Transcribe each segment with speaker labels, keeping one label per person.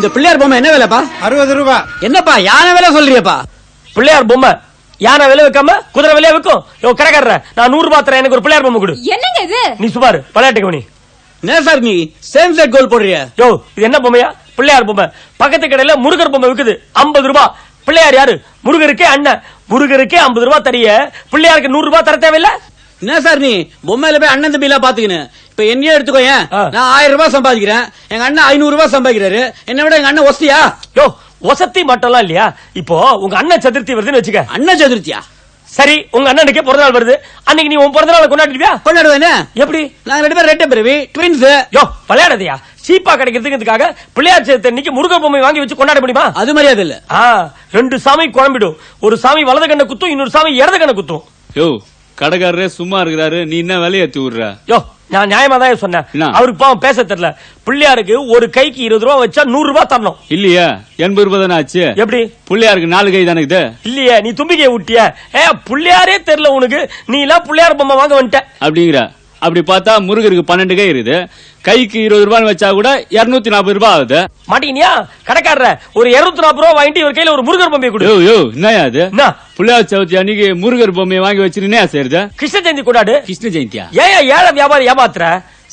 Speaker 1: இந்த பிள்ளையார் பொம்மை என்ன விலைப்பா?
Speaker 2: 60 ரூபாய்.
Speaker 1: என்னப்பா யானை விலை சொல்றியப்பா?
Speaker 3: பிள்ளையார் பொம்மை யானை விலை வைக்காம குதிரை விலையா வைக்கும்? கடைக்காரர நான் 100 ரூபாய் தரேன், எனக்கு ஒரு பிள்ளையார் பொம்மை கொடு. என்னங்க இது? நீ சுபாரு விளையாட்டு கவனி.
Speaker 1: என்ன சார் நீ சேம் செட் கோல் போடுறிய?
Speaker 3: இது என்ன பொம்மையா? பிள்ளையார் பொம்மை. பக்கத்து கடையில முருகர் பொம்மை விக்குது 50 ரூபாய். பிள்ளையார் யாரு? முருகருக்கே அண்ணன். முருகருக்கே 50 ரூபாய் தரிய பிள்ளையாருக்கு 100 ரூபாய் தர தேவையில்ல?
Speaker 1: என்ன சார் நீ பொம்மையில போய் அண்ணன் தம்பிலாம் பாத்துக்கணும். இப்ப என்னையே எடுத்துக்கோ, நான் 1000 ரூபாய் சம்பாதிக்கிறேன், எங்க அண்ணன் 500 ரூபாய் சம்பாதிக்கிறாரு. என்ன விட எங்க அண்ணன் ஒஸ்தியா?
Speaker 3: ஒசத்தி மட்டும் இல்லையா? இப்போ உங்க அண்ணன் சதுர்த்தி வருதுன்னு வச்சுக்க.
Speaker 1: அண்ணன் சதுர்த்தியா?
Speaker 3: சரி, உங்க அண்ணனுக்கே பிறந்தநாள் வருது, அன்னைக்கு நீ உன் பிறந்தநாளை கொண்டாடுவியா?
Speaker 1: கொண்டாடுவேனே.
Speaker 3: எப்படி?
Speaker 1: நாங்க 2 பேரும் ரெட்டை பிறவி ட்வின்ஸ்.
Speaker 3: விளையாடுறியா? சீப்பா கிடைக்கிறதுக்கு பிள்ளையார் சேர்த்து அன்னைக்கு முருகர் பொம்மை வாங்கி வச்சு கொண்டாட முடியுமா?
Speaker 1: அது மரியாதை இல்ல.
Speaker 3: 2 சாமி குழம்பிடும். ஒரு சாமி வலது கண்ணை குத்தும், இன்னொரு சாமி இடது கண்ணை குத்தும்.
Speaker 2: கடைக்காரரே சும்மா இருக்கிறாரு, நீ என்ன விலையேத்தி விடுற?
Speaker 3: நான் நியாயமா தான் சொன்னேன். அவருக்கு பாவம் பேச தெரியல. பிள்ளையாருக்கு ஒரு கைக்கு 20 ரூபாய் வச்சா 100 ரூபாய் தரணும்.
Speaker 2: இல்லையா? 80 ரூபாய் தானே ஆச்சு.
Speaker 3: எப்படி?
Speaker 2: பிள்ளையாருக்கு 4 கை தானே இது.
Speaker 3: இல்லையே, நீ தும்பிக்கையை விட்டிய. பிள்ளையாரே தெரியல உனக்கு, நீ எல்லாம் பிள்ளையார் பொம்மை வாங்க வந்துட்ட
Speaker 2: அப்படிங்கிற. அப்படி பார்த்தா முருகருக்கு 12 கை இருக்குது. கைக்கு 20 ரூபாய் வச்சா கூட 240 ரூபாய் ஆகுது.
Speaker 3: மாட்டீங்கயா? கடைக்காரர ஒரு 240 ரூபாய் வாங்கிட்டு இவர் கையில ஒரு முருகர் பொம்மையை கொடு.
Speaker 2: என்னயா அது? பிள்ளையார் சதுர்த்தி அன்னைக்கு முருகர் பொம்மையை வாங்கி வச்சிருந்தா செய்யறது.
Speaker 3: கிருஷ்ண ஜெயந்தி கொண்டாடு.
Speaker 2: கிருஷ்ண ஜெயந்தியா?
Speaker 3: ஏழை வியாபாரி ஏமாத்துற?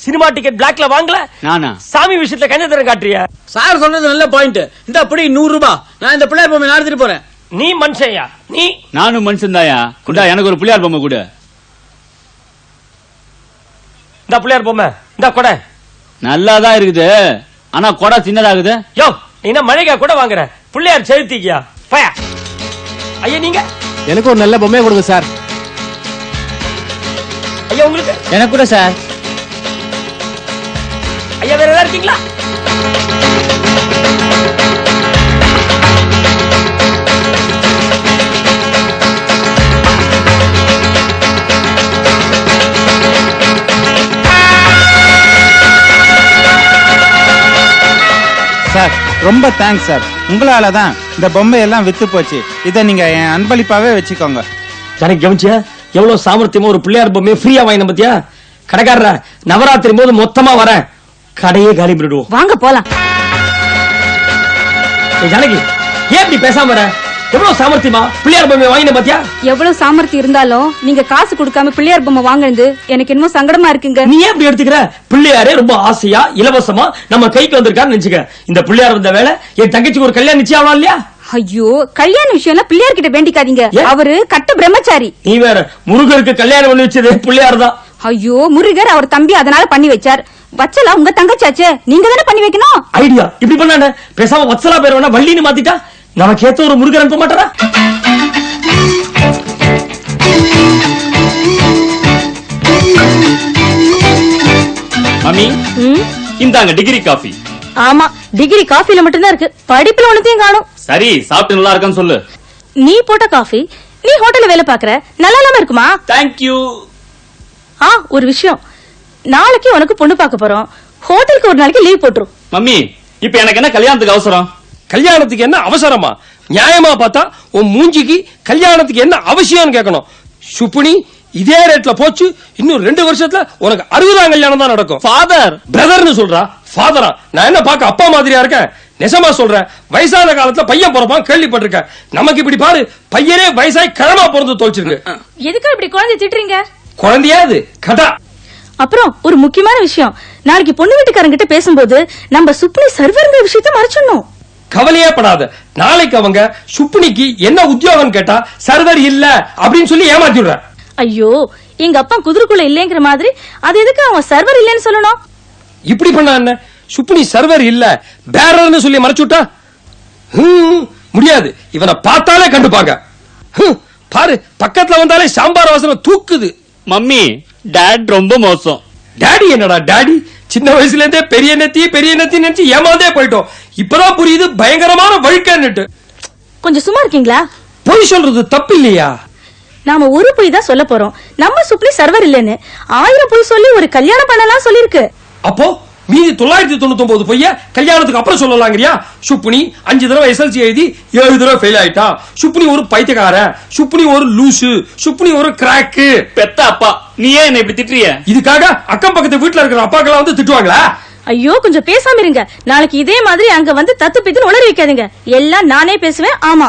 Speaker 3: சினிமா டிக்கெட் பிளாக்ல வாங்கல?
Speaker 2: நானா?
Speaker 3: சாமி விஷயத்துல கஞ்சத்தரம் காட்டுறிய?
Speaker 1: சார் சொன்னது நல்ல பாயிண்ட். இந்த அப்படி 100 ரூபாய் நான் இந்த பிள்ளையார் பொம்மை எடுத்துட்டு போறேன்.
Speaker 3: நீ மனுஷன்யா? நீ?
Speaker 2: நானும் மனுஷன் தாயா. எனக்கு ஒரு பிள்ளையார் பொம்மை கொடு.
Speaker 3: இந்த பிள்ளையார் பொம்மை இந்த கொடை
Speaker 2: நல்லாதான் இருக்குது, ஆனா கொடை சின்னதாகுது.
Speaker 3: என்ன மழைக்கா கூட வாங்குற? பிள்ளையார் செலுத்திக்கியா பயா? ஐயா நீங்க?
Speaker 1: எனக்கு ஒரு நல்ல பொம்மையை கொடுங்க சார்.
Speaker 3: ஐயா உங்களுக்கு?
Speaker 1: எனக்கு கூட சார்.
Speaker 3: ஐயா வேற ஏதாவது இருக்கீங்களா?
Speaker 4: சார் ரொம்ப தேங்க்ஸ் சார். உங்களால தான் இந்த பொம்மை எல்லாம் வித்து போச்சு. இதை நீங்க என் அன்பளிப்பாவே வச்சுக்கோங்க.
Speaker 3: எனக்கு கவனிச்சியா எவ்வளவு சாமர்த்தியமா ஒரு பிள்ளையார் பொம்மையை ஃப்ரீயா வாங்கின பத்தியா? கடைக்காரர நவராத்திரி போது மொத்தமா வரேன், கடையே காலி பண்ணிடுவோம்.
Speaker 5: வாங்க போலாம்.
Speaker 3: ஜானகி ஏன் இப்படி பேசாம வர? எவ்வளவு சாமர்த்தியமா பிள்ளையார் பொம்மை வாங்கின பாத்தியா?
Speaker 5: எவ்வளவு சாமர்த்தியம் இருந்தாலும் நீங்க காசு கொடுக்காம பிள்ளையார் பொம்மை வாங்கினது எனக்கு இன்னும் சங்கடமா இருக்குங்க.
Speaker 3: நீ ஏன் இப்படி எடுத்துக்கிற? பிள்ளையாரே ரொம்ப ஆசையா இலவசமா நம்ம கைக்கு வந்திருக்கான்னு நினைச்சுக்க. இந்த பிள்ளையார் வந்த வேலை என் தங்கச்சிக்கு ஒரு கல்யாணம் நிச்சயம் ஆகலாம் இல்லையா?
Speaker 5: ஐயோ, கல்யாண விஷயம் பிள்ளையார் கிட்ட வேண்டிக்காதீங்க, அவரு கட்ட பிரம்மச்சாரி.
Speaker 3: நீ வேற முருகருக்கு கல்யாணம் பண்ணி வச்சது பிள்ளையார் தான்.
Speaker 5: ஐயோ, முருகர் அவர் தம்பி அதனால பண்ணி வச்சார். வச்சலா உங்க தங்கச்சாச்சே, நீங்க தானே பண்ணி வைக்கணும்.
Speaker 3: ஐடியா இப்படி பண்ணானே, பேசாம வத்சலா பேர் வேணா வள்ளின்னு மாத்திட்டா நமக்கு ஏத்த ஒரு முருகர் அனுப்ப மாட்டாரா?
Speaker 2: மம்மி இந்தாங்க டிகிரி காஃபி.
Speaker 5: ஆமா, டிகிரி காஃபில மட்டும்தான் இருக்கு, படிப்புல ஒண்ணுத்தையும் காணும்.
Speaker 2: சரி, சாப்பிட்டு நல்லா இருக்கான்னு சொல்லு.
Speaker 5: நீ போட்ட காஃபி நீ ஹோட்டல்ல வேலை பாக்குற, நல்லா இல்லாம இருக்குமா?
Speaker 2: தேங்க்யூ.
Speaker 5: ஒரு விஷயம், நாளைக்கு உனக்கு பொண்ணு பார்க்க போறோம், ஹோட்டலுக்கு ஒரு நாளைக்கு லீவ் போட்டுரும்.
Speaker 2: மம்மி இப்ப எனக்கு என்ன கல்யாணத்துக்கு அவசரம்?
Speaker 3: கல்யாணத்துக்கு என்ன அவசரமா? நியாயமா பார்த்தா உன் மூஞ்சிக்கு கல்யாணத்துக்கு என்ன அவசியம் கேட்கணும். சுப்புனி இதே ரேட்ல போச்சு, இன்னும் 2 வருஷத்துல உனக்கு 60ஆம் கல்யாணம் தான் நடக்கும்.
Speaker 2: ஃபாதர்
Speaker 3: பிரதர்னு சொல்றா, ஃபாதரா? நான் என்ன பார்க்க அப்பா மாதிரியா இருக்கேன்? நெசமா சொல்றேன், வயசான காலத்துல பையன் பிறப்பான் கேள்விப்பட்டிருக்கேன். நமக்கு இப்படி பாரு, பையனே வயசாய் கிழமா பிறந்து தொலைச்சிருக்கு.
Speaker 5: எதுக்கு இப்படி குழந்தை திட்டுறீங்க?
Speaker 3: குழந்தையாது கடா.
Speaker 5: அப்புறம் ஒரு முக்கியமான விஷயம், நாளைக்கு பொண்ணு வீட்டுக்காரங்கிட்ட பேசும்போது நம்ம சுப்னி சர்வர்ங்கிற விஷயத்த மறைச்சிடணும்.
Speaker 3: கவலையே படாத, நாளைக்கு அவங்க சுப்புனிக்கு என்ன உத்தியோகம் கேட்டா சர்வர் இல்ல அப்படின்னு சொல்லி ஏமாத்திடுற.
Speaker 5: ஐயோ, எங்க அப்பா குதிரைக்குள்ள இல்லங்கிற மாதிரி அது எதுக்கு அவன் சர்வர் இல்லன்னு சொல்லணும்?
Speaker 3: இப்படி பண்ணா என்ன? சுப்புனி சர்வர் இல்ல பேரர்னு சொல்லி மறைச்சுட்டா முடியாது. இவனை பார்த்தாலே கண்டுப்பாங்க. பாரு, பக்கத்துல வந்தாலே சாம்பார் வாசனை தூக்குது.
Speaker 2: மம்மி டாட் ரொம்ப மோசம்.
Speaker 3: டாடி என்னடா டாடி? சின்ன வயசுல இருந்தே பெரிய நெத்தி நினைச்சு ஏமாந்தே போயிட்டோம். இப்பதான் புரியுது பயங்கரமான வழுக்கன்னுட்டு.
Speaker 5: கொஞ்சம் சும்மா இருக்கீங்களா?
Speaker 3: பொய் சொல்றது தப்பு இல்லையா?
Speaker 5: நாம ஒரு பொய் தான் சொல்ல போறோம். நம்ம சுப்னி சர்வர் இல்லன்னு 1000 பொய் சொல்லி ஒரு கல்யாணம் பண்ணலாம் சொல்லிருக்கு.
Speaker 3: அப்போ மீதி 999 பொய்ய கல்யாணத்துக்கு அப்புறம் சொல்லலாங்கிறியா? சுப்புனி 5 தடவை எஸ்எல்சி எழுதி 7 தடவை ஃபெயில் ஆயிட்டா. சுப்புனி ஒரு பைத்தியக்கார, சுப்புனி ஒரு லூசு, சுப்புனி ஒரு கிராக்கு.
Speaker 2: பெத்த அப்பா, நீ ஏன் என்ன இப்படி திட்டுறிய?
Speaker 3: இதுக்காக அக்கம் பக்கத்து வீட்டுல இருக்கிற அப்பாக்களா வந்து திட்டுவாங்களா?
Speaker 5: ஐயோ கொஞ்சம் பேசாம இருங்க. நாளைக்கு இதே மாதிரி அங்க வந்து தத்து பித்துன்னு உளறி வைக்காதீங்க. எல்லாம் நானே பேசுவேன். ஆமா.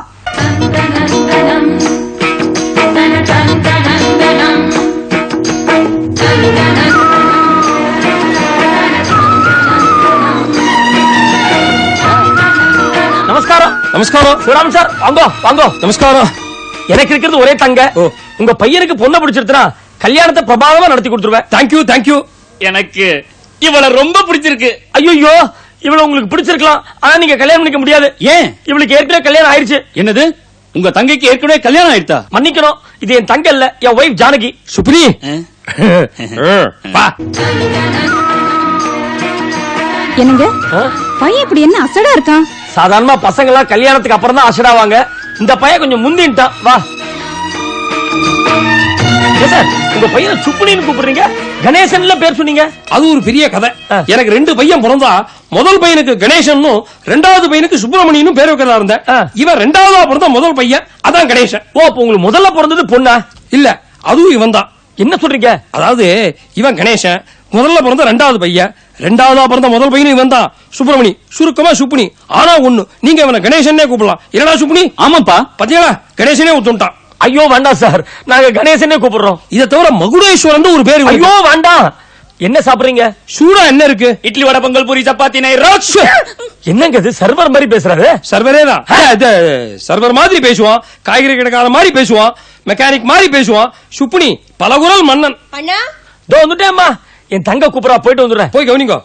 Speaker 3: நமஸ்காரம். நமஸ்காரம் சிவராம் சார். வாங்க வாங்க. நமஸ்காரம். எனக்கு இருக்கிறது ஒரே தங்க. உங்க பையனுக்கு பொண்ணை பிடிச்சிருந்தா கல்யாணத்தை பிரபாவமா நடத்தி கொடுத்துருவேன். Thank you thank you.
Speaker 2: எனக்கு இவள ரொம்ப பிடிச்சிருக்கு.
Speaker 3: ஐயோ இவ்வளவு உங்களுக்கு பிடிச்சிருக்கலாம், ஆனா நீங்க கல்யாணம் பண்ணிக்க முடியாது.
Speaker 2: ஏன்?
Speaker 3: இவளுக்கு ஏற்கனவே கல்யாணம் ஆயிருச்சு.
Speaker 2: என்னது? உங்க தங்கைக்கு ஏற்கனவே கல்யாணம் ஆயிடுதா?
Speaker 3: மன்னிக்கணும், இது என் தங்க இல்ல, என் ஒய்ஃப் ஜானகி. சுப்ரி வா.
Speaker 5: என்னங்க பையன் இப்படி என்ன அசடா இருக்கான்?
Speaker 3: சாதாரணமா பசங்க எல்லாம் கல்யாணத்துக்கு அப்புறம் தான் அசடாவாங்க. இந்த பையன் கொஞ்சம் முந்தின்ட்டான். வா. சார், உங்க பையனை சுப்புனின்னு கூப்பிடுறீங்க, கணேசன்ல பேர் சொன்னீங்க. அது ஒரு பெரிய கதை. எனக்கு 2 பையன் பிறந்தா முதல் பையனுக்கு கணேசன், ரெண்டாவது பையனுக்கு சுப்பிரமணியனும் பேர் வைக்கிறதா இருந்தேன். இவன் ரெண்டாவதா பிறந்த முதல் பையன், அதான் கணேசன். ஓ, அப்ப உங்களுக்கு முதல்ல பிறந்தது பொண்ணா? இல்ல, அதுவும் இவன் தான். என்ன சொல்றீங்க? அதாவது இவன் கணேசன், முதல்ல பிறந்த ரெண்டாவது பையன், ரெண்டாவதா பிறந்த முதல் பையனும் இவன் தான் சுப்பிரமணி. சுருக்கமா சுப்புனி. ஆனா ஒண்ணு, நீங்க இவனை கணேசனே கூப்பிடலாம். என்னடா சுப்புனி?
Speaker 2: ஆமாப்பா.
Speaker 3: பாத்தீங்களா, கணேசனே ஒத்துட்டான். ஐயோ வேண்டாம் சார், நாங்க கணேசனே கூப்பிடுறோம். இதை தவிர மகுடேஸ்வரன் ஒரு பேரு. ஐயோ வேண்டாம். என்ன சாப்பிடுறீங்க? சூடா என்ன இருக்கு?
Speaker 2: இட்லி வடை பொங்கல் பூரி சப்பாத்தி நெய்.
Speaker 3: என்னங்க இது, சர்வர் மாதிரி பேசுறாரு? சர்வரே தான். சர்வர் மாதிரி பேசுவான், காய்கறி கிடக்காத மாதிரி பேசுவான், மெக்கானிக் மாதிரி பேசுவான். சுப்புனி பலகுரல் மன்னன்.
Speaker 6: அண்ணா
Speaker 3: இதோ வந்துட்டேம்மா. என் தங்க கூப்பிடா, போயிட்டு வந்துடுறேன். போய் கவனிங்க.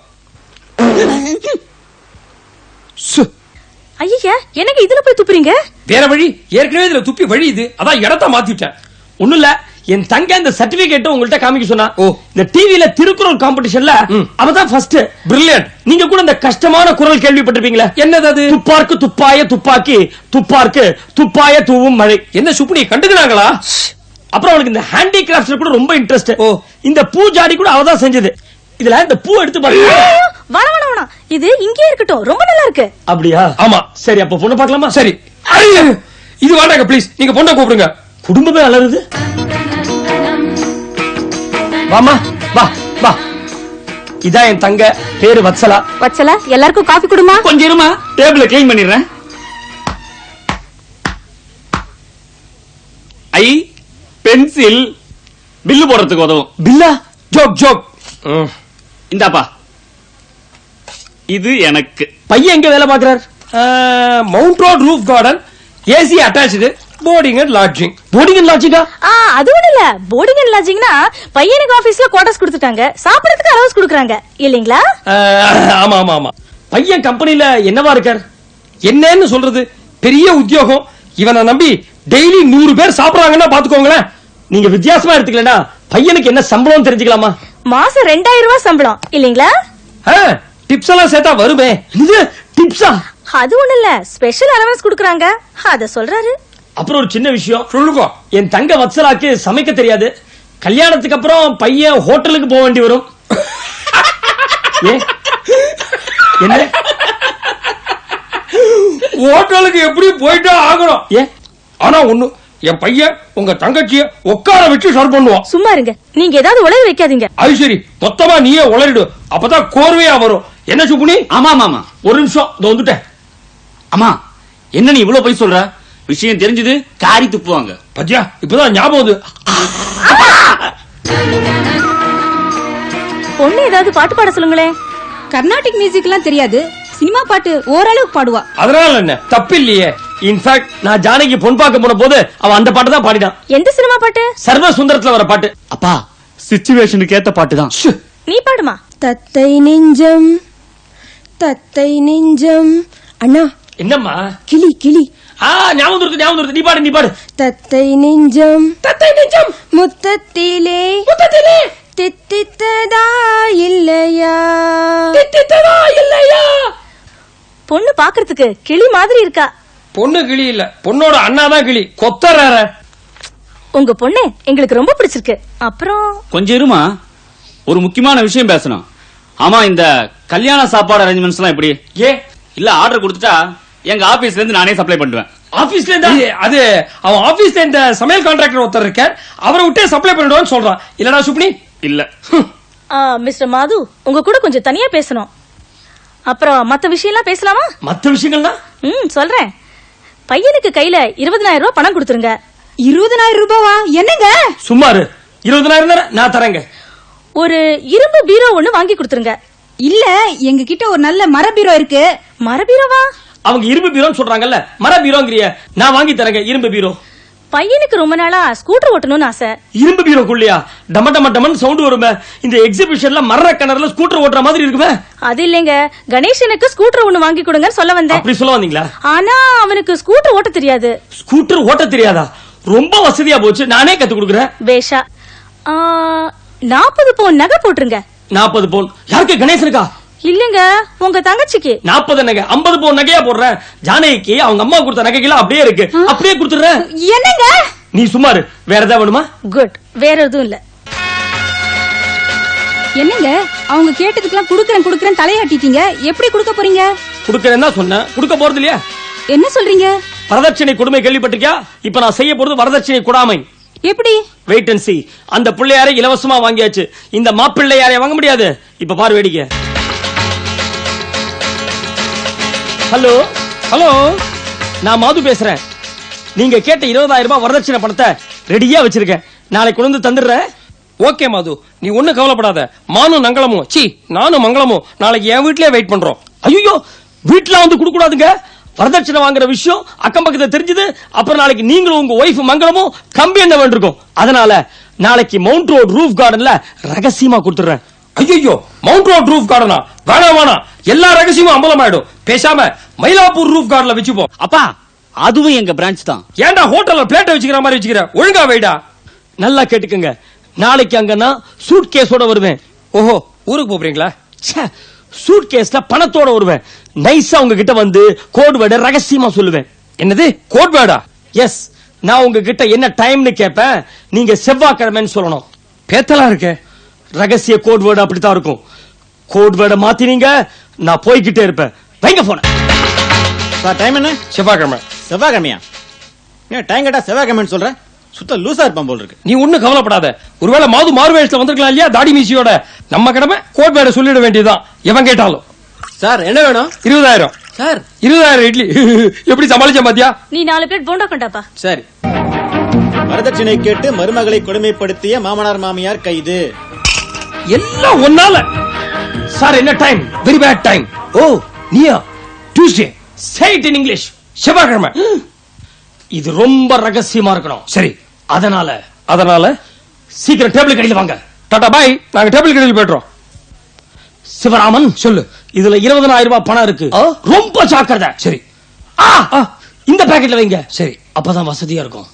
Speaker 5: ஐயா எனக்கு இதுல போய் துப்புறீங்க?
Speaker 3: வேற வழி, ஏற்கனவே இதுல துப்பி வழி இது, அதான் இடத்த மாத்திட்டேன். ஒண்ணு இல்ல, என் தங்க இந்த சர்டிபிகேட் உங்கள்ட்ட காமிக்க சொன்னா. இந்த டிவில திருக்குறள் காம்படிஷன்ல அவதான் ஃபர்ஸ்ட். பிரில்லியன்ட். நீங்க கூட இந்த கஷ்டமான குரல் கேள்விப்பட்டிருப்பீங்களா? என்னது அது? துப்பார்க்கு துப்பாய துப்பாக்கி, துப்பார்க்கு துப்பாய தூவும் மழை. என்ன சுப்புனி கண்டுக்கிறாங்களா? அப்புறம் அவளுக்கு இந்த ஹேண்டிகிராஃப்ட்ஸ்ல கூட ரொம்ப இன்ட்ரெஸ்ட். இந்த பூஜாடி கூட அவதான் செஞ்சது. இதுல இந்த பூ எடுத்து பாருங்க.
Speaker 5: வேணாம், இது இங்கே இருக்கட்டும், ரொம்ப நல்லா இருக்கு.
Speaker 3: அப்படியா? ஆமா. சரி, அப்ப பொண்ணு பார்க்கலாமா? சரி. இது வேண்டாங்க ப்ளீஸ், நீங்க பொண்ணை கூப்பிடுங்க. குடும்பமே அலறுது. வாமா, வா வா. இதான் என் தங்க, பேரு வத்சலா.
Speaker 5: வச்சலா, எல்லாருக்கும் காபி கொடுமா.
Speaker 2: கொஞ்சம் இருமா, டேபிள கிளீன் பண்ணிடுறேன். ஐ பென்சில் பில்லு போடுறதுக்கு உதவும்.
Speaker 3: பில்லா? Joke joke.
Speaker 2: இந்தாப்பா, இது எனக்கு.
Speaker 3: பையன் எங்க வேலை பாக்குறார்? Mount Road roof garden, AC attach, boarding and lodging. Boarding and லாட்ஜிங்கா?
Speaker 5: அது ஒண்ணு இல்ல, போர்டிங் அண்ட் லாட்ஜிங்னா பையனுக்கு ஆபீஸ்ல குவார்டர்ஸ் கொடுத்துட்டாங்க, சாப்பிடறதுக்கு அலவன்ஸ் கொடுக்கறாங்க இல்லீங்களா?
Speaker 3: ஆமா ஆமா ஆமா. பையன் கம்பெனில என்னவா இருக்கார்? என்னன்னு சொல்றது, பெரிய உத்தியோகம். இவனை நம்பி டெய்லி 100 பேர் சாப்பிடுறாங்கன்னா பாத்துக்கோங்களேன். நீங்க வித்தியாசமா எடுத்துக்கலனா பையனுக்கு என்ன சம்பளம் தெரிஞ்சுக்கலாமா?
Speaker 5: மாசம் 2000 ரூபாய் சம்பளம் இல்லீங்களா?
Speaker 3: டிப்ஸ் எல்லாம் சேர்த்தா வருமே. இது டிப்ஸா?
Speaker 5: அது ஒண்ணு இல்ல, ஸ்பெஷல் அலவன்ஸ் கொடுக்கறாங்க, அத சொல்றாரு.
Speaker 3: அப்புறம் ஒரு சின்ன விஷயம் சொல்லுங்க. என் தங்க வத்சலாக்கு சமைக்க தெரியாது. கல்யாணத்துக்கு அப்புறம் பையன் ஹோட்டலுக்கு போக வேண்டி வரும். என்ன ஹோட்டலுக்கு எப்படி போயிட்டா ஆகணும்? ஆனா ஒண்ணு, என் பையன் உங்க தங்கச்சிய உட்கார வச்சு சர்வ் பண்ணுவான்.
Speaker 5: சும்மா இருங்க, நீங்க ஏதாவது உளறி வைக்காதீங்க.
Speaker 3: அது சரி, மொத்தமா நீயே உளறிடு, அப்பதான் கோர்வையா வரும். என்ன சுப்புனி?
Speaker 2: ஆமா ஆமா,
Speaker 3: ஒரு நிமிஷம், இதோ வந்துட்டேன்.
Speaker 2: அம்மா, என்ன நீ இவ்வளவு போய் சொல்ற? விஷயம் தெரிஞ்சது காரி துப்புவாங்க.
Speaker 3: பத்தியா, இப்பதான் ஞாபகம் வந்து.
Speaker 5: பொண்ணு ஏதாவது பாட்டு பாட சொல்லுங்களேன்.
Speaker 6: கர்நாடிக் மியூசிக் எல்லாம் தெரியாது, சினிமா பாட்டு ஓரளவுக்கு பாடுவா.
Speaker 3: அதனால என்ன தப்பு இல்லையே. இன்ஃபேக்ட் நான் ஜானகி பொன் பார்க்க போன போது அவன் அந்த பாட்டு தான் பாடினான்.
Speaker 5: எந்த சினிமா பாட்டு?
Speaker 3: சர்வ சுந்தரத்துல வர பாட்டு.
Speaker 2: அப்பா, சிச்சுவேஷனுக்கு ஏத்த பாட்டு தான்.
Speaker 5: நீ பாடுமா.
Speaker 6: தத்தை நெஞ்சம் தத்தை நெஞ்சம். அண்ணா
Speaker 3: என்னம்மா?
Speaker 6: கிளி கிளி.
Speaker 3: ஞாபகம் இருக்கு ஞாபகம் இருக்கு, நீ பாடு நீ பாடு.
Speaker 6: தத்தை நெஞ்சம்
Speaker 3: தத்தை நெஞ்சம்
Speaker 6: முத்தத்திலே
Speaker 3: முத்தத்திலே
Speaker 6: தித்தித்ததா இல்லையா
Speaker 3: தித்தித்ததா இல்லையா.
Speaker 5: பொண்ணு பாக்குறதுக்கு கிளி மாதிரி இருக்கா.
Speaker 3: பொண்ணு கிளி இல்ல, பொண்ணோட அண்ணாதான் கிளி, கொத்தறார.
Speaker 5: உங்க பொண்ணு எங்களுக்கு ரொம்ப பிடிச்சிருக்கு. அப்புறம்
Speaker 2: கொஞ்சம் இருமா, ஒரு முக்கியமான விஷயம் பேசணும். ஆமா, இந்த கல்யாண சாப்பாடு அரேஞ்ச்மெண்ட்ஸ் எல்லாம் எப்படி? இல்ல ஆர்டர் கொடுத்துட்டா எங்க ஆபீஸ்ல இருந்து நானே சப்ளை பண்ணுவேன்.
Speaker 3: ஆபீஸ்ல இருந்தா? அது அவன் ஆபீஸ்ல இந்த சமையல் கான்ட்ராக்டர் ஒருத்தர் இருக்கார், அவரை விட்டே சப்ளை பண்ணிடுவான்னு சொல்றான். இல்லடா சுப்னி? இல்ல.
Speaker 5: மிஸ்டர் மாது, உங்க கூட கொஞ்சம் தனியா பேசணும். அப்புறம் மத்த விஷயம்லாம் பேசலாமா?
Speaker 3: மத்த விஷயங்கள்னா
Speaker 5: சொல்றேன். பையனுக்கு கையில 20,000 ரூபாய் பணம் கொடுத்துருங்க.
Speaker 6: 20,000 ரூபாவா? என்னங்க?
Speaker 3: சும்மாரு 20,000 தானே நான் தரேங்க.
Speaker 5: ஒரு இரும்பு பீரோ ஒண்ணு வாங்கி கொடுத்துருங்க.
Speaker 6: இல்ல, எங்க கிட்ட ஒரு நல்ல மர பீரோ இருக்கு.
Speaker 5: மர பீரோவா?
Speaker 3: அவங்க இரும்பு பீரோன்னு சொல்றாங்கல்ல, மர பீரோங்கறிய நான் வாங்கி தரேங்க இரும்பு பீரோ.
Speaker 5: பையனுக்கு ரொம்ப நாளா ஸ்கூட்டர் ஓட்டணும்னு ஆசை.
Speaker 3: இரும்பு பீரோக்குள்ளையா டம டம டமன்னு சவுண்ட் வருமே. இந்த எக்ஸிபிஷன்ல மர கிணறுல ஸ்கூட்டர் ஓட்டுற மாதிரி இருக்குமே.
Speaker 5: அது இல்லைங்க, கணேசனுக்கு ஸ்கூட்டர் ஒண்ணு வாங்கி கொடுங்கன்னு சொல்ல வந்தேன்.
Speaker 3: அப்படி சொல்ல வந்தீங்களா?
Speaker 5: ஆனா அவனுக்கு ஸ்கூட்டர் ஓட்ட தெரியாது.
Speaker 3: ஸ்கூட்டர் ஓட்ட தெரியாதா? ரொம்ப வசதியா போச்சு, நானே கத்து கொடுக்குறேன்.
Speaker 5: பேஷா. 40 பவுன் நகை போட்டுருங்க.
Speaker 3: 40 பவுன் யாருக்கு? கணேசனுக்கா?
Speaker 5: இல்லங்க, உங்க தங்கச்சிக்கு.
Speaker 3: 40 நகை 50 பவுன் நகையா போடுறேன். ஜானகிக்கு அவங்க அம்மா கொடுத்த நகைகள் அப்படியே இருக்கு, அப்படியே கொடுத்துறேன்.
Speaker 6: என்னங்க?
Speaker 3: நீ சும்மாரு. வேற ஏதாவது வேணுமா?
Speaker 5: குட், வேற எதுவும் இல்ல.
Speaker 6: என்னங்க அவங்க கேட்டதுக்கெல்லாம் குடுக்கறேன் தலையாட்டிட்டீங்க. எப்படி கொடுக்க போறீங்க?
Speaker 3: கொடுக்கறேன்னு தான் சொன்னேன், கொடுக்க போறது இல்லையா?
Speaker 6: என்ன சொல்றீங்க?
Speaker 3: வரதட்சணை கொடுமை கேள்விப்பட்டிருக்கியா? இப்ப நான் செய்ய போறது வரதட்சணை கொடாமை.
Speaker 6: எப்படி?
Speaker 3: Wait and see. அந்த பிள்ளையாரை இலவசமா வாங்கியாச்சு, இந்த மாப்பிள்ளையாரை வாங்க முடியாது. இப்ப பாரு வேடிக்கை. ஹலோ ஹலோ, நான் மாது பேசுறேன். நீங்க கேட்ட 20,000 ரூபாய் வரதட்சணை பணத்தை ரெடியா வச்சிருக்கேன், நாளைக்கு கொண்டு வந்து தந்துடுறேன். ஓகே மாது, நீ ஒண்ணு கவலைப்படாத. மானும் நங்களமும் நானும் மங்களமும் நாளைக்கு என் வீட்லயே வெயிட் பண்றோம். ஐயோ, வீட்டுல வந்து கொடுக்க கூடாதுங்க. வரதட்சணை வாங்குற விஷயம் அக்கம் பக்கத்துல தெரிஞ்சது, அப்புறம் நாளைக்கு நீங்களும் உங்க ஒய்ஃப் மங்களமும் கம்பி என்ன வேண்டிருக்கும். அதனால நாளைக்கு மவுண்ட் ரோட் ரூஃப் கார்டன்ல ரகசியமா கொடுத்துறேன். ஐயோ, மவுண்ட் ரோட் ரூஃப் கார்டனா? வேணாம், எல்லா ரகசியமும் அம்பலமாயிடும். பேசாம மயிலாப்பூர் ரூஃப் கார்டன்ல வச்சுப்போம்.
Speaker 1: அப்பா, அதுவும் எங்க பிரான்ச் தான்.
Speaker 3: ஏன்டா ஹோட்டல்ல பிளேட் வச்சுக்கிற மாதிரி வச்சுக்கிற? ஒழுங்கா வைடா. நல்லா கேட்டுக்கங்க, நாளைக்கு அங்க நான் சூட் கேஸோட வருவேன். ஓஹோ, ஊருக்கு போறீங்களா? சூட் கேஸ்ல பணத்தோட வருவேன். நைஸா உங்ககிட்ட வந்து கோட் வேர்டு ரகசியமா சொல்லுவேன். என்னது கோட் வேர்டா? எஸ், நான் உங்ககிட்ட என்ன டைம்னு கேட்பேன், நீங்க செவ்வாய்க்கிழமைன்னு சொல்லணும். பேத்தலா இருக்க. ரகசிய கோட் வேர்டு அப்படித்தான் இருக்கும். கோட் வேர்டை மாத்தினீங்க, நான் போய்கிட்டே இருப்பேன். வைங்க போன.
Speaker 1: சார், டைம் என்ன?
Speaker 3: செவ்வாய்க்கிழமை.
Speaker 1: செவ்வாய்க்கிழமையா? ஏன் டைம் கேட்டா செவ்வாய்க்கிழமைன்னு சொல்ற? சுத்த லூசா இருப்பான் போல் இருக்கு.
Speaker 3: நீ ஒண்ணு கவலைப்படாத. ஒருவேளை மாது மார்வேஷத்துல வந்திருக்கலாம் இல்லையா, தாடி மீசியோட. நம்ம கடமை கோட் வேர்டை சொல்லிட வேண்டியதுதான் எவன் கேட்டாலும்.
Speaker 1: சார், என்ன வேணும்?
Speaker 3: 20,000
Speaker 1: சார்.
Speaker 3: 20,000 இட்லி. எப்படி சமாளிச்ச பாத்தியா?
Speaker 5: நீ 4 பிளேட் போண்டா கொண்டாப்பா.
Speaker 1: சரி. வரதட்சணை கேட்டு மருமகளை கொடுமைப்படுத்திய மாமனார் மாமியார் கைது.
Speaker 3: எல்லாம் ஒன்னால. சார், என்ன time? Very bad time. Oh, நீயா? Tuesday. Say it in English. செவ்வாய்க்கிழமை. இது ரொம்ப ரகசியமா இருக்கணும். சரி, அதனால சீக்கிரம் டேபிள் கடையில் வாங்க. டாடா பாய், நாங்க டேபிள் கடையில் போய்றோம். சிவராமன் சொல்லு, இதுல 20,000 ரூபாய் பணம் இருக்கு, ரொம்ப ஜாக்கிரதை. சரி. இந்த பாக்கெட்ல வைங்க. சரி, அப்பதான் வசதியா இருக்கும்.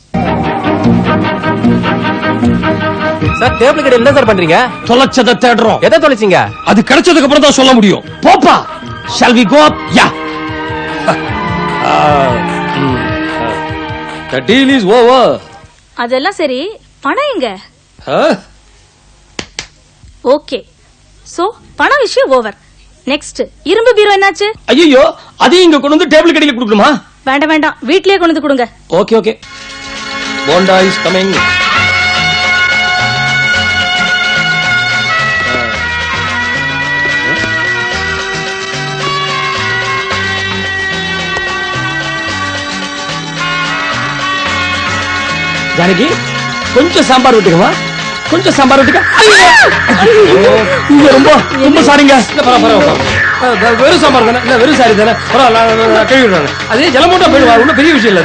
Speaker 7: சார், டேபிள் கடையில் என்ன சார் பண்றீங்க?
Speaker 3: தொலைச்சதை தேடுறோம்.
Speaker 7: எதை தொலைச்சீங்க?
Speaker 3: அது கிடைச்சதுக்கு அப்புறம் தான் சொல்ல முடியும். போப்பா. Shall we go up? Yeah. The deal is over.
Speaker 5: அதெல்லாம் சரி, பணம் எங்க? ஓகே, சோ பண விஷயம் ஓவர். நெக்ஸ்ட், இரும்பு பீரோ என்னாச்சு?
Speaker 3: ஐயோ, அதையும் இங்க கொண்டு வந்து டேபிள் கடையில் கொடுக்கணுமா?
Speaker 5: வேண்டாம், வீட்லயே கொண்டு வந்து கொடுங்க.
Speaker 3: Okay. Bonda is coming. Janaki, கொஞ்சம் சாம்பார் விட்டுக்கவா? கொஞ்சம் சாம்பார் விட்டுக்க. ரொம்ப சாரிங்க. வெறும் சாம்பார் தானே? இல்ல, வெறும் சாரி தானே? கழுவிடுறாங்க. அதே ஜலம் போட்டா போயிடுவா, ஒன்றும் பெரிய விஷயம் இல்ல.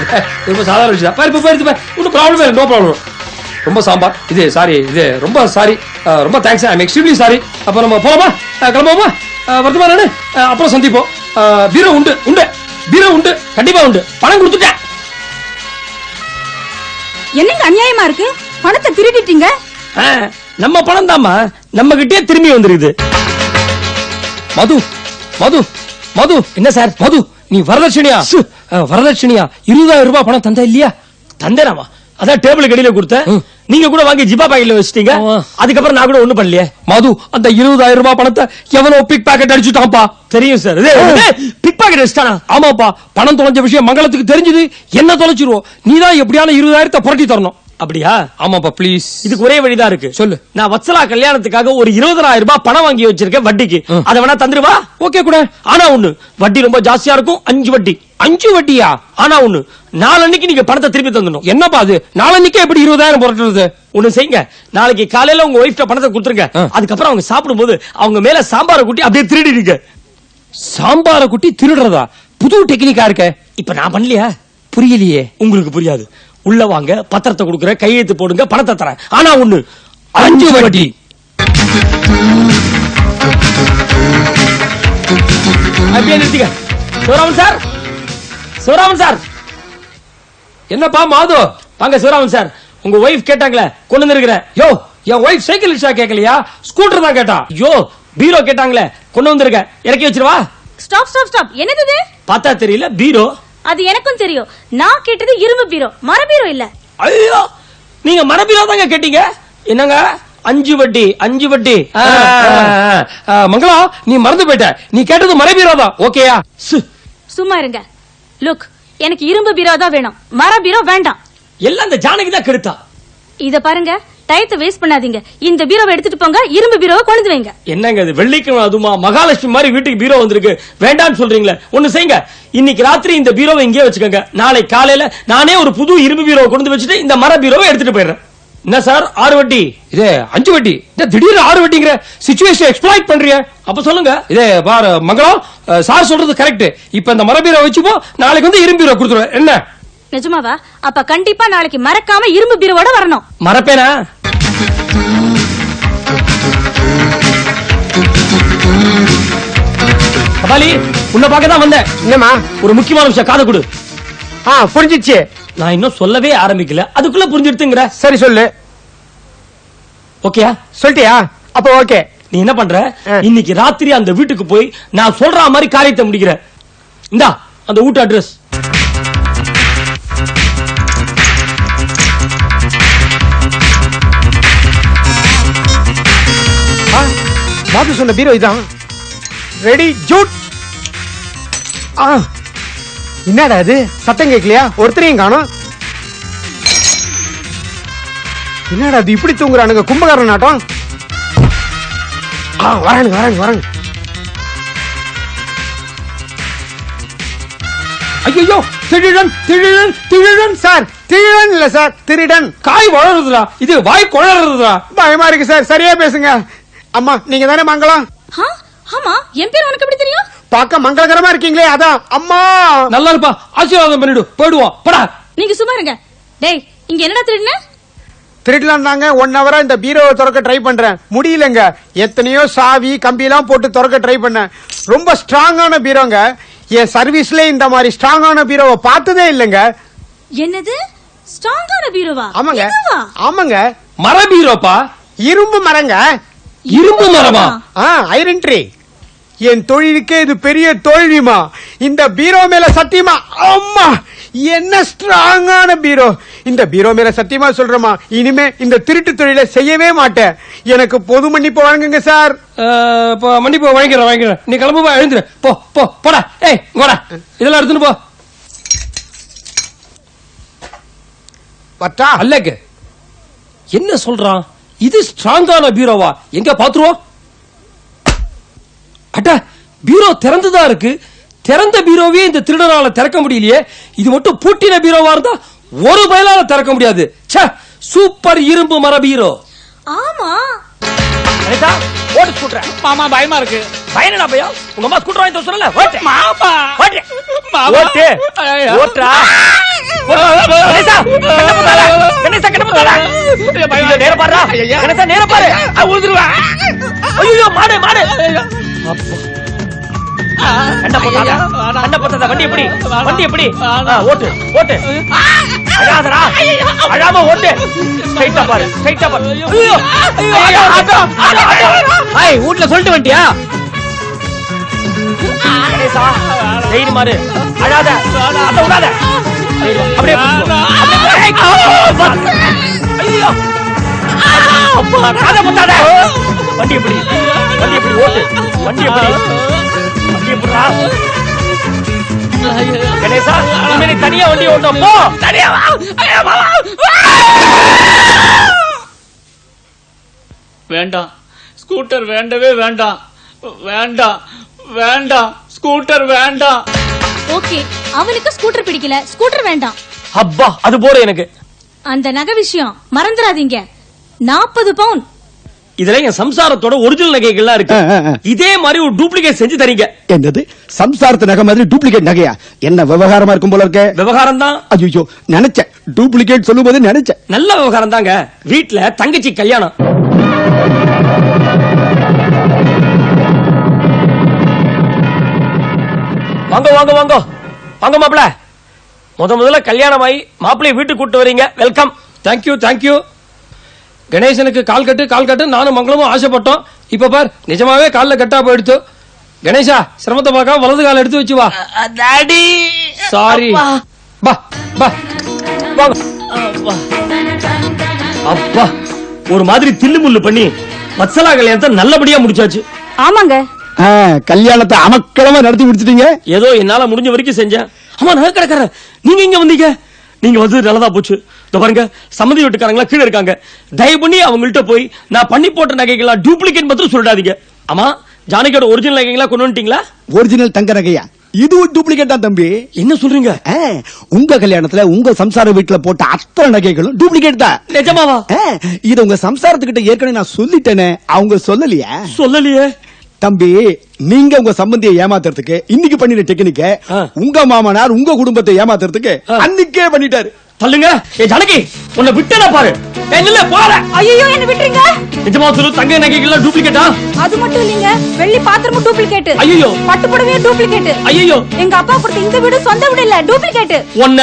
Speaker 3: ரொம்ப சாதாரண விஷயம். போயிருப்பா, ஒன்றும் ப்ராப்ளம் இல்லை, நோ ப்ராப்ளம். ரொம்ப சாம்பார். இது ரொம்ப சாரி, ரொம்ப thanks. I am extremely sorry. அப்ப நம்ம போலாமா? கிளம்புவோமா? வருத்தமா நானு. அப்புறம் சந்திப்போம். பீரோ உண்டு, கண்டிப்பா உண்டு. பணம் கொடுத்துட்டேன்.
Speaker 6: என்னங்க அநியாயமா இருக்கு? பணத்தை திருடிட்டீங்க.
Speaker 3: நம்ம பணம் தாமா நம்ம கிட்டே திரும்பி வந்துருக்குது. மது என்ன சார்? மது, நீ வரதட்சணையா 20,000 ரூபாய் பணம் தந்த இல்லையா? தந்தேராமா? அதான் டேபிள் கடையில கொடுத்த. நீங்க கூட வாங்கி ஜிபா பாக்கெட்ல வச்சிட்டீங்க. அதுக்கப்புறம் நான் கூட ஒண்ணும் பண்ணலையே. மது, அந்த 20,000 ரூபாய் பணத்தை எவனோ பிக் பாக்கெட் அடிச்சுட்டான்ப்பா. தெரியும் சார். Big packet அடிச்சுட்டானா? ஆமாப்பா, பணம் தொலைஞ்ச விஷயம் மங்களத்துக்கு தெரிஞ்சது. என்ன தொலைச்சிருவோம்? நீதான் எப்படியான 20,000 புரட்டி தரணும்.
Speaker 1: அப்படியா?
Speaker 3: ஆமாப்பா ப்ளீஸ்.
Speaker 1: இதுக்கு ஒரே வழிதான் இருக்கு.
Speaker 3: சொல்லு.
Speaker 1: நான் வத்சலா கல்யாணத்துக்காக ஒரு 20,000 ரூபாய் பணம் வாங்கி வச்சிருக்கேன் வட்டிக்கு. அத வேணா தந்துருவா?
Speaker 3: ஓகே கூட.
Speaker 1: ஆனா ஒண்ணு, வட்டி ரொம்ப ஜாஸ்தியா இருக்கும். 5 வட்டி.
Speaker 3: 5 வட்டியா?
Speaker 1: ஆனா ஒண்ணு, நாளன்னைக்கு நீங்க பணத்தை திருப்பி தந்துடணும்.
Speaker 3: என்னப்பா அது? நாளன்னைக்கு எப்படி 20,000 புரட்டுறது?
Speaker 1: ஒண்ணு செய்யுங்க, நாளைக்கு காலையில உங்க ஒய்ஃப்ட பணத்தை கொடுத்துருங்க. அதுக்கப்புறம் அவங்க சாப்பிடும்போது அவங்க மேல சாம்பாரை கூட்டி அப்படியே திருடிடுங்க.
Speaker 3: சாம்பார குட்டி திருடுறதா? புது டெக்னிக்கா இருக்க.
Speaker 1: இப்ப நான் பண்ணலையா?
Speaker 3: புரியலையே.
Speaker 1: உங்களுக்கு புரியாது. உள்ள வாங்க, பத்திரத்தை கொடுக்குற, கையெழுத்து போடுங்க, பணத்தை தரேன். ஆனா ஒண்ணு,
Speaker 3: 5 வட்டி.
Speaker 1: அப்படியே நிறுத்திக்க. Sivaraman sir, Sivaraman sir.
Speaker 3: என்னப்பா மாது?
Speaker 1: வாங்க சிவராமன் சார், உங்க ஒய்ஃப் கேட்டாங்களே, கொண்டு வந்திருக்கிறேன்.
Speaker 3: யோ, என் ஒய்ஃப் சைக்கிள் ரிக்ஷா கேட்கலையா, ஸ்கூட்டர் தான் கேட்டா.
Speaker 1: ஐயோ, பீரோ கேட்டாங்களே, கொண்டு வந்திருக்கேன். இறக்கி வச்சிருவா.
Speaker 5: Stop stop stop. என்னது இது?
Speaker 1: பார்த்தா தெரியல, பீரோ.
Speaker 5: அது எனக்கும் தெரியும். நான் கேட்டது இரும்பு பீரோ, மர பீரோ இல்ல.
Speaker 1: ஐயோ, நீங்க மர பீரோ தாங்க கேட்டீங்க. என்னங்க 5 வட்டி? 5 வட்டி.
Speaker 3: மங்களா, நீ மறந்து போயிட்ட. நீ கேட்டது மரபீரோ தான். ஓகேயா?
Speaker 5: சும்மா இருங்க. லுக், எனக்கு இரும்பு பீரோ தான் வேணும், மர பீரோ வேண்டாம்.
Speaker 1: எல்லாம் இந்த ஜானகி தான் கெடுத்தா.
Speaker 5: இத பாருங்க, டயத்தை வேஸ்ட் பண்ணாதீங்க. இந்த பீரோவை எடுத்துட்டு போங்க, இரும்பு பீரோவை கொண்டு வைங்க.
Speaker 1: என்னங்க இது, வெள்ளிக்கிழமை அதுமா மகாலட்சுமி மாதிரி வீட்டுக்கு பீரோ வந்திருக்கு, வேண்டாம்னு சொல்றீங்களே. ஒண்ணு செய்யுங்க, இன்னைக்கு ராத்திரி இந்த பீரோவை இங்கே வச்சுக்கோங்க. நாளை காலையில நானே ஒரு புது இரும்பு பீரோவை கொண்டு வச்சுட்டு இந்த மர பீரோவை எடுத்துட்டு போயிடுறேன். என்ன சார் 6 வட்டி?
Speaker 3: இது 5 வட்டி. திடீர்னு 6 வட்டிங்கிற சிச்சுவேஷன் எக்ஸ்ப்ளாய்ட் பண்றிய.
Speaker 1: அப்ப சொல்லுங்க.
Speaker 3: இதே பாரு மங்களம், சார் சொல்றது கரெக்ட். இப்ப இந்த மரபீரோ வச்சுப்போ, நாளைக்கு வந்து இரும்பு பீரோ கொடுத்துருவேன். என்ன
Speaker 5: நிஜமாவா? அப்ப கண்டிப்பா நாளைக்கு மறக்காம இரும்பு பீரோவோட வரணும்.
Speaker 1: மறப்பேனா? கபாலி, உன்னை பார்க்க தான் வந்தேன்.
Speaker 8: என்னம்மா?
Speaker 1: ஒரு முக்கியமான விஷயம், காது கொடு.
Speaker 8: புரிஞ்சிச்சு.
Speaker 1: நான் இன்னும் சொல்லவே ஆரம்பிக்கல, அதுக்குள்ள புரிஞ்சிடுத்துங்கிற.
Speaker 8: சரி சொல்லு.
Speaker 1: ஓகேயா?
Speaker 8: சொல்லிட்டியா? அப்ப ஓகே.
Speaker 1: நீ என்ன பண்ற, இன்னைக்கு ராத்திரி அந்த வீட்டுக்கு போய் நான் சொல்ற மாதிரி காரியத்தை முடிக்கிற. இந்தா அந்த வீட்டு அட்ரஸ்.
Speaker 8: பாத்து சொன்ன பீரோ இதான். ரெடி ஜூட். என்னடா இது, சத்தம் கேட்கலையா? ஒருத்தரையும் காணோம். என்னடா இது, இப்படி தூங்குறானுங்க கும்பகாரன் நாட்டம். வரானுங்க வரானுங்க வரானுங்க.
Speaker 3: ஐயோ, திருடன் திருடன் திருடன்.
Speaker 8: சார் திருடன் இல்ல சார், திருடன்.
Speaker 3: காய் வளருதுடா, இது வாய் குழறதுடா.
Speaker 8: பயமா இருக்கு சார், சரியா பேசுங்க. அம்மா நீங்க தானே மங்களம்?
Speaker 5: ஆமா, என் பேர் உனக்கு எப்படி தெரியும்?
Speaker 8: பார்க்க மங்களகரமா இருக்கீங்களே, அதான். அம்மா
Speaker 3: நல்லா இருப்பா, ஆசீர்வாதம் பண்ணிடு, போயிடுவோம். படா.
Speaker 5: நீங்க சும்மா இருங்க. டேய், இங்க என்னடா திருடுன?
Speaker 8: திருடலாம் தாங்க. 1 ஹவரா இந்த பீரோவை திறக்க ட்ரை பண்றேன், முடியலங்க. எத்தனையோ சாவி கம்பி எல்லாம் போட்டு திறக்க ட்ரை பண்ணேன். ரொம்ப ஸ்ட்ராங்கான பீரோங்க. என் சர்வீஸ்ல இந்த மாதிரி ஸ்ட்ராங்கான பீரோவை பார்த்ததே இல்லைங்க.
Speaker 5: என்னது, ஸ்ட்ராங்கான பீரோவா?
Speaker 8: ஆமாங்க ஆமாங்க.
Speaker 3: மரபீரோப்பா.
Speaker 8: இரும்பு மரங்க.
Speaker 3: இரும்பு மரமா?
Speaker 8: Iron tree. என் தொழிலுக்கே இது பெரிய தோல்விமா. இந்த பீரோ மேல சத்தியமா. அம்மா என்ன ஸ்ட்ராங்கான பீரோ. இந்த பீரோ மேல சத்தியமா சொல்றமா, இனிமே இந்த திருட்டு தொழிலை செய்யவே மாட்டேன். எனக்கு பொது மன்னிப்பு வழங்குங்க சார்.
Speaker 3: மன்னிப்பு வாங்கிக்கிறேன். நீ கிளம்புவா, எழுந்துரு. போ போ போடா. ஏய் போடா, இதெல்லாம் எடுத்துட்டு போ.
Speaker 8: பத்தா
Speaker 3: அல்லக்கு என்ன சொல்றான்? இது ஸ்ட்ராங்கான பீரோவா? எங்க பாத்துருவோம். அட்ட, பீரோ திறந்துதான் இருக்கு. திறந்த பீரோவே இந்த திருடனால திறக்க முடியலையே. இது மட்டும் பூட்டின பீரோவா இருந்தா ஒரு பயலால திறக்க முடியாது. சூப்பர் இரும்பு மர பீரோ.
Speaker 5: ஆமா.
Speaker 1: ஓட்டு ஸ்கூட்டர். மாமா பயமா இருக்கு. பயனடா பையன், உங்க அம்மா ஸ்கூட்டர் வாங்கி சொல்லல. ஓட்டு மாமா, ஓட்டு ஓட்டு ஓட்டுறா. கணேசா கண்ண போடா. நேரா பாருடா. கணேசா நேரா பாரு, உழுதுருவா. ஐயோ மாடு மாடு. கண்ண போட்டாத. வண்டி எப்படி வண்டி எப்படி? ஓட்டு ஓட்டு. அழாதடா, அழாம ஓட்டு. ஸ்ட்ரைட்டா பாரு, ஸ்ட்ரைட்டா பாரு. ஐயோ ஐய், வீட்ல சொல்லிட்டு வந்துட்டியா? கணேசா தைரியம் மாறு, அழாத, அத விடாத. அப்படியே ஐயோ அப்பா, காத முட்டாத. வண்டி எப்படி வண்டி எப்படி ஓட்டு. வண்டி எப்படி வண்டி எப்படிடா? கணேசா, இனிமே நீ தனியா வண்டி ஓட்டும். போ தனியா வா.
Speaker 2: வேண்டாம் ஸ்கூட்டர் வேண்டவே வேண்டாம். வேண்டாம் வேண்டாம் ஸ்கூட்டர் வேண்டாம்.
Speaker 6: ஓகே, அவனுக்கு ஸ்கூட்டர் பிடிக்கல, ஸ்கூட்டர் வேண்டாம்.
Speaker 1: அப்பா அது போற எனக்கு.
Speaker 6: அந்த நகை விஷயம் மறந்துடாதீங்க. 40 பவுன்.
Speaker 1: இதுல என் சம்சாரத்தோட ஒரிஜினல் நகைகள்லாம் இருக்கு. இதே மாதிரி ஒரு டூப்ளிகேட் செஞ்சு தரீங்க.
Speaker 9: என்னது சம்சாரத்து நகை மாதிரி டூப்ளிகேட் நகையா? என்ன விவகாரமா இருக்கும் போல இருக்க?
Speaker 1: விவகாரம் தான்.
Speaker 9: ஐயோ நினைச்சேன், டூப்ளிகேட் சொல்லும் போது நினைச்சேன்.
Speaker 1: நல்ல விவகாரம் தாங்க. வீட்டுல தங்கச்சி கல்யாணம். வாங்க வாங்க வாங்க வாங்க மாப்பிள. முதல்ல கல்யாணம் ஆகி மாப்பிளைய வீட்டுக்கு கூட்டு வரீங்க. வெல்கம்.
Speaker 3: Thank you thank you. கணேசனுக்கு கால் கட்டு நானும் மங்களமும் ஆசைப்பட்டோம். இப்ப பார் நிஜமாவே கால்ல கட்டா போயிடுத்து. கணேசா சிரமத்தை பார்க்க வலது கால எடுத்து வச்சு வா.
Speaker 1: Daddy
Speaker 3: sorry. பா பா
Speaker 1: வாங்க. அப்பா ஒரு மாதிரி தில்லு முள்ளு பண்ணி மத்சலா கல்யாணத்தை நல்லபடியா முடிச்சாச்சு.
Speaker 6: ஆமாங்க.
Speaker 9: கல்யாணத்தை அமக்களமா நடத்தி முடிச்சிட்டீங்க.
Speaker 1: ஏதோ என்னால முடிஞ்ச வரைக்கும் செஞ்சேன். ஆமா நகை கடைக்காரன், நீங்க இங்க வந்தீங்க. நீங்க வந்து நல்லதா போச்சு. இந்த பாருங்க சம்மதி வீட்டுக்காரங்களா கீழே இருக்காங்க. தயவு பண்ணி அவங்கள்ட்ட போய் நான் பண்ணி போட்ட நகைகளா டூப்ளிகேட் மட்டும் சொல்லிடாதீங்க. ஆமா ஜானகியோட ஒரிஜினல் நகைகளா கொண்டு வந்துட்டீங்களா?
Speaker 9: ஒரிஜினல் தங்க நகையா? இது ஒரு டூப்ளிகேட் தான் தம்பி.
Speaker 1: என்ன சொல்றீங்க?
Speaker 9: உங்க கல்யாணத்துல உங்க சம்சார வீட்டுல போட்ட அத்தனை நகைகளும் டூப்ளிகேட் தான்.
Speaker 1: நிஜமாவா?
Speaker 9: இது உங்க சம்சாரத்துக்கிட்ட ஏற்கனவே நான் சொல்லிட்டேனே, அவங்க சொல்லலையா?
Speaker 1: சொல்லலையே.
Speaker 9: தம்பி நீங்க உங்க சம்பந்தியை ஏமாத்துறதுக்கு இன்னைக்கு பண்ணின டெக்னிக்க உங்க மாமனார் உங்க குடும்பத்தை ஏமாத்துறதுக்கு அன்னைக்கே பண்ணிட்டாரு.
Speaker 1: தள்ளுங்க. ஏ ஜானகி உன்னை விட்டேனா பாரு. இல்ல போற.
Speaker 6: ஐயோ என்ன விட்டுறீங்க?
Speaker 1: நிஜமா சொல்லு, தங்க நகைகள் டூப்ளிகேட்டா?
Speaker 6: அது மட்டும் இல்லைங்க, வெள்ளி பாத்திரமும் டூப்ளிகேட்.
Speaker 1: ஐயோ.
Speaker 6: பட்டு புடவையும் டூப்ளிகேட்.
Speaker 1: ஐயோ.
Speaker 6: எங்க அப்பா கொடுத்த இந்த வீடு சொந்த வீடு இல்ல, டூப்ளிகேட்.
Speaker 1: ஒன்ன